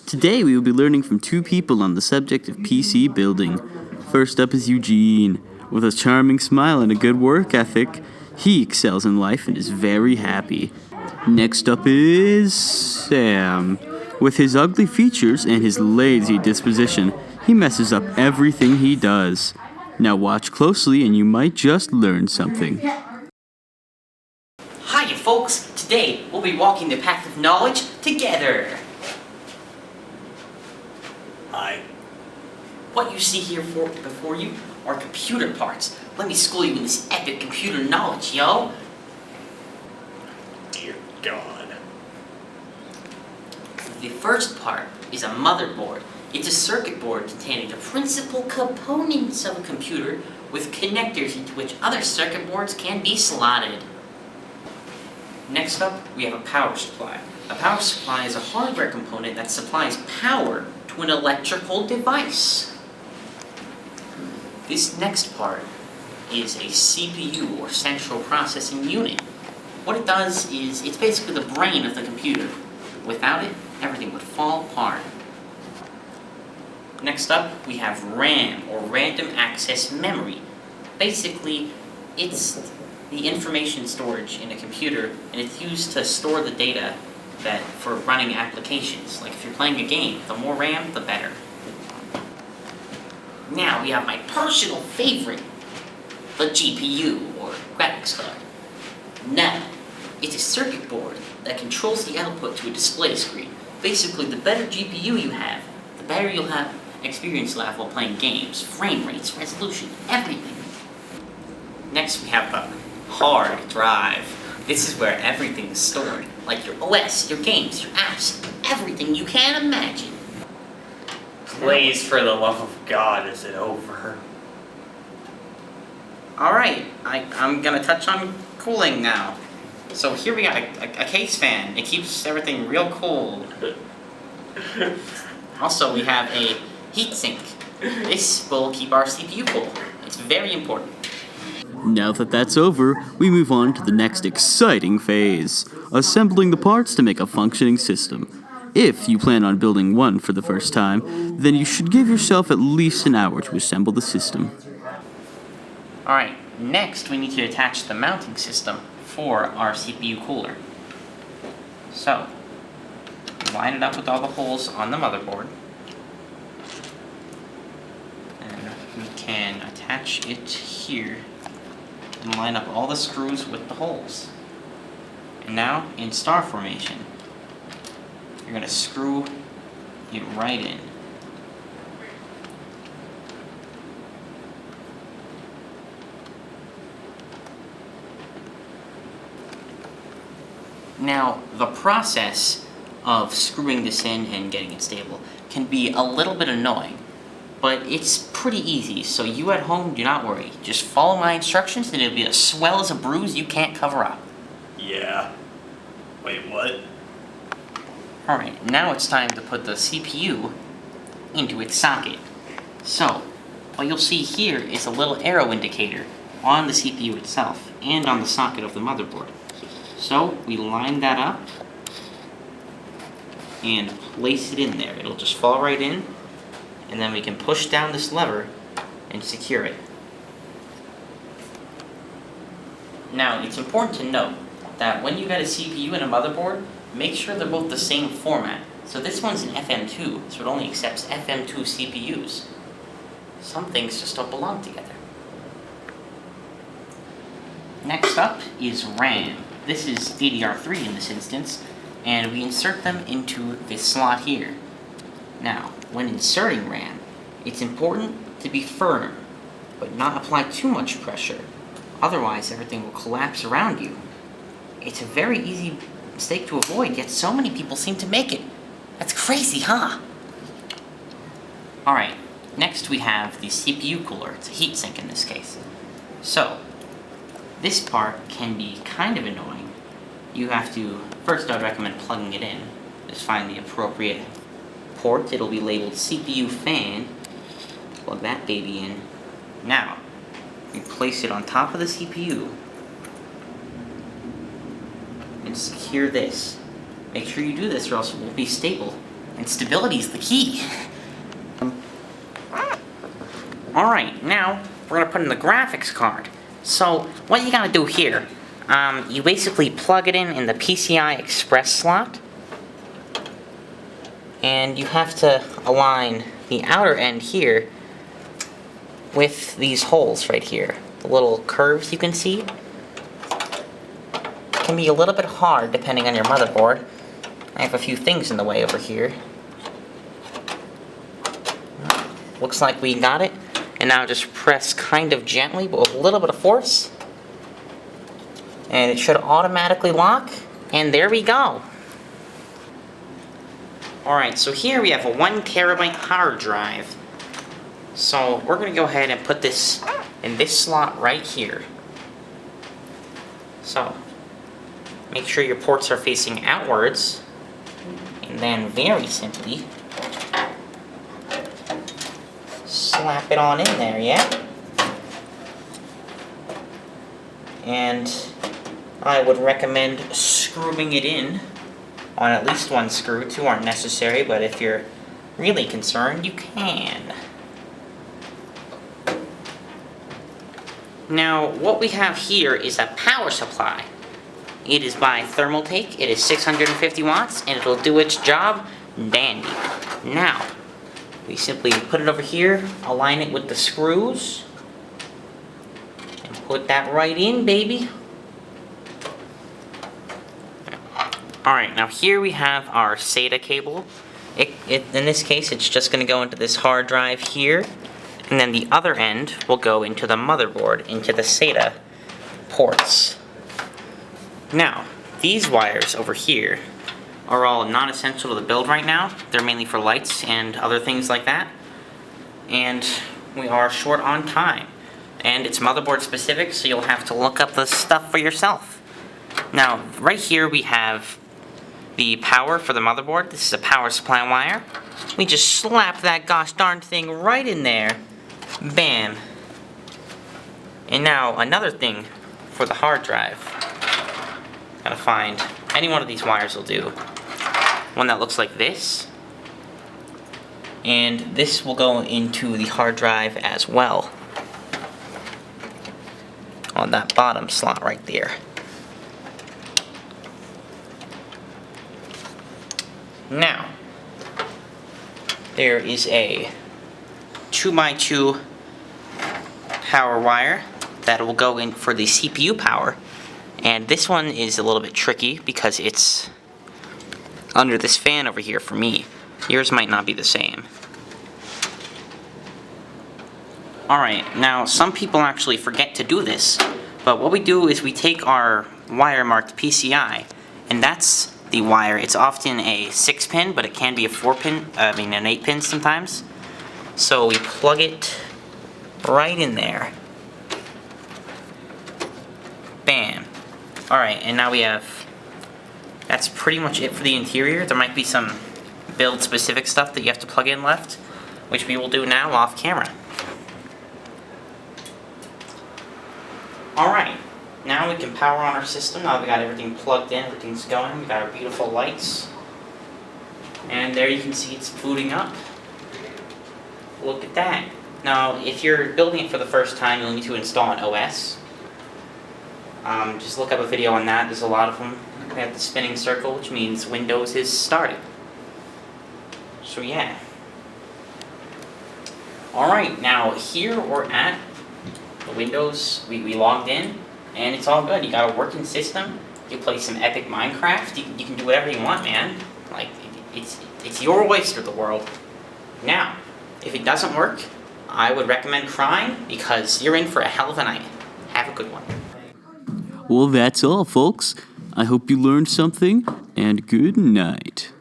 Today we will be learning from two people on the subject of PC building. First up is Eugene. With a charming smile and a good work ethic, he excels in life and is very happy. Next up is Sam. With his ugly features and his lazy disposition, he messes up everything he does. Now watch closely and you might just learn something. Hiya folks, today we'll be walking the path of knowledge together. Hi. What you see here before you are computer parts. Let me school you in this epic computer knowledge, yo. Dear God. The first part is a motherboard. It's a circuit board containing the principal components of a computer with connectors into which other circuit boards can be slotted. Next up, we have a power supply. A power supply is a hardware component that supplies power to an electrical device. This next part is a CPU, or central processing unit. What it does is, it's basically the brain of the computer. Without it, everything would fall apart. Next up, we have RAM, or random access memory. Basically, it's the information storage in a computer, and it's used to store the data for running applications. Like if you're playing a game, the more RAM, the better. Now we have my personal favorite, the GPU, or graphics card. Now, it's a circuit board that controls the output to a display screen. Basically, the better GPU you have, the better you'll have experience level while playing games, frame rates, resolution, everything. Next we have the hard drive. This is where everything is stored, like your OS, your games, your apps, everything you can imagine. Please, for the love of God, is it over? Alright, I'm gonna touch on cooling now. So here we got a case fan. It keeps everything real cool. Also, we have a heatsink. This will keep our CPU cool. It's very important. Now that that's over, we move on to the next exciting phase, assembling the parts to make a functioning system. If you plan on building one for the first time, then you should give yourself at least an hour to assemble the system. Alright, next we need to attach the mounting system for our CPU cooler. So, line it up with all the holes on the motherboard. And we can attach it here and line up all the screws with the holes. And now, in star formation, you're going to screw it right in. Now, the process of screwing this in and getting it stable can be a little bit annoying, but it's pretty easy, so you at home, do not worry. Just follow my instructions and it'll be as swell as a bruise you can't cover up. Yeah. Wait, what? Alright, now it's time to put the CPU into its socket. So, what you'll see here is a little arrow indicator on the CPU itself and on the socket of the motherboard. So, we line that up and place it in there. It'll just fall right in, and then we can push down this lever and secure it. Now, it's important to note that when you get a CPU and a motherboard, make sure they're both the same format. So this one's an FM2, so it only accepts FM2 CPUs. Some things just don't belong together. Next up is RAM. This is DDR3 in this instance, and we insert them into this slot here. Now, when inserting RAM, it's important to be firm, but not apply too much pressure. Otherwise, everything will collapse around you. It's a very easy mistake to avoid, yet so many people seem to make it. That's crazy, huh? Alright, next we have the CPU cooler. It's a heatsink in this case. So, this part can be kind of annoying. You have to, first I'd recommend plugging it in. Just find the appropriate port. It'll be labeled CPU fan. Plug that baby in. Now, you place it on top of the CPU and secure this. Make sure you do this or else it won't be stable and stability is the key. Alright, now we're gonna put in the graphics card. So, what you gotta do here, you basically plug it in the PCI Express slot, and you have to align the outer end here with these holes right here. The little curves you can see. Can be a little bit hard depending on your motherboard. I have a few things in the way over here. Looks like we got it. And now just press kind of gently, but with a little bit of force. And it should automatically lock. And there we go. Alright, so here we have a 1 terabyte hard drive. So we're going to go ahead and put this in this slot right here. So, make sure your ports are facing outwards. And then very simply, slap it on in there, yeah? And I would recommend screwing it in on at least one screw. 2 aren't necessary, but if you're really concerned, you can. Now, what we have here is a power supply. It is by Thermaltake. It is 650 watts, and it'll do its job dandy. Now, we simply put it over here, align it with the screws, and put that right in, baby. Alright, now here we have our SATA cable. In this case, it's just going to go into this hard drive here, and then the other end will go into the motherboard, into the SATA ports. Now, these wires over here are all non-essential to the build right now. They're mainly for lights and other things like that. And we are short on time. And it's motherboard specific, so you'll have to look up the stuff for yourself. Now, right here we have the power for the motherboard. This is a power supply wire. We just slap that gosh darn thing right in there. Bam. And now, another thing for the hard drive. Gotta find, any one of these wires will do. One that looks like this. And this will go into the hard drive as well. On that bottom slot right there. Now, there is a 2x2 power wire that will go in for the CPU power. And this one is a little bit tricky because it's under this fan over here for me. Yours might not be the same. Alright, now some people actually forget to do this, but what we do is we take our wire marked PCI, and that's the wire. It's often a 6-pin, but it can be a 4-pin, an 8-pin sometimes. So we plug it right in there. Bam. Alright, and now we have, that's pretty much it for the interior. There might be some build specific stuff that you have to plug in left, which we will do now off camera. Alright, now we can power on our system. Now we got everything plugged in, everything's going. We got our beautiful lights. And there you can see it's booting up. Look at that. Now, if you're building it for the first time, you'll need to install an OS. Just look up a video on that. There's a lot of them. We have the spinning circle, which means Windows is started. So yeah. Alright, now here we're at the Windows. We logged in, and it's all good. You got a working system. You play some epic Minecraft. You can do whatever you want, man. Like, it's your oyster, the world. Now, if it doesn't work, I would recommend crying, because you're in for a hell of a night. Have a good one. Well, that's all, folks. I hope you learned something, and good night.